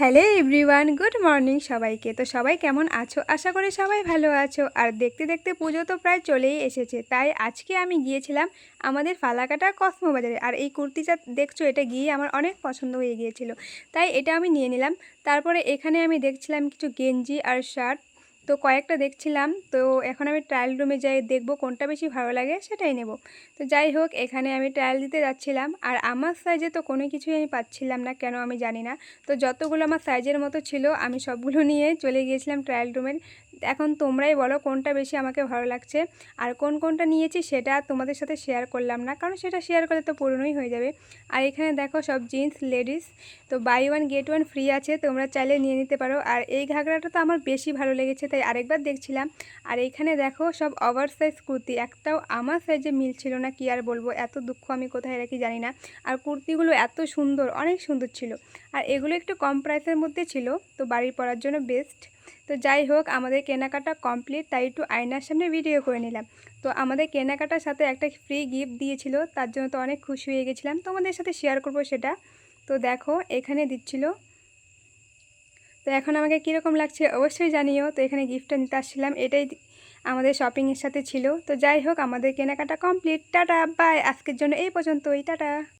Hello everyone, good morning সবাইকে। তো সবাই কেমন আছো? আশা করি সবাই ভালো আছো। আর দেখতে দেখতে পুজো তো প্রায় চলেই এসেছে, তাই আজকে আমি গিয়েছিলাম আমাদের ফালাকাটা কসমো বাজারে। আর এই কুর্তিটা দেখছো, এটা গিয়ে আমার অনেক পছন্দ হয়ে গিয়েছিল, তাই এটা আমি নিয়ে নিলাম। তারপরে এখানে আমি দেখছিলাম কিছু গেঞ্জি আর শার্ট, তো কয়েকটা দেখছিলাম। তো এখন আমি ট্রায়াল রুমে যাই, দেখবো কোনটা বেশি ভালো লাগে সেটাই নেব। তো যাই হোক, এখানে আমি ট্রায়াল দিতে যাচ্ছিলাম, আর আমার সাইজে তো কোনো কিছুই আমি পাচ্ছিলাম না, কেন আমি জানি না। তো যতগুলো আমার সাইজের মতো ছিল আমি সবগুলো নিয়ে চলে গিয়েছিলাম ট্রায়াল রুমের। এখন তোমরাই বলো কোনটা বেশি আমাকে ভালো লাগছে, আর কোনটা নিয়েছি সেটা তোমাদের সাথে শেয়ার করলাম না, কারণ সেটা শেয়ার করলে তো পুরনোই হয়ে যাবে। আর এখানে দেখো সব জিন্স লেডিস, তো buy one get one free আছে, তোমরা চাইলে নিয়ে নিতে পারো। আর এই ঘাগরাটা তো আমার বেশি ভালো লেগেছে, তাই আরেকবার দেখছিলাম। আর এইখানে দেখো সব ওভার সাইজ কুর্তি, একটাও আমার সাইজে মিল ছিল না, কি আর বলবো, এত দুঃখ আমি কোথায় রাখি জানি না। আর কুর্তিগুলো এত সুন্দর, অনেক সুন্দর ছিল। আর এগুলো একটু কম প্রাইসের মধ্যে ছিল, তো বাড়ির পরার জন্য বেস্ট। তো যাই হোক, আমাদের কেনাকাটা কমপ্লিট, তাই একটু আয়নার সামনে ভিডিও করে নিলাম। তো আমাদের কেনাকাটার সাথে একটা ফ্রি গিফট দিয়েছিল, তার জন্য তো অনেক খুশি হয়ে গেছিলাম, তোমাদের সাথে শেয়ার করব সেটা। তো দেখো এখানে দিচ্ছিল। তো এখন আমাকে কীরকম লাগছে অবশ্যই জানিও। তো এখানে গিফটটা নিতে আসছিলাম, এটাই আমাদের শপিংয়ের সাথে ছিল। তো যাই হোক, আমাদের কেনাকাটা কমপ্লিট। টাটা বাই, আজকের জন্য এই পর্যন্তই, টাটা।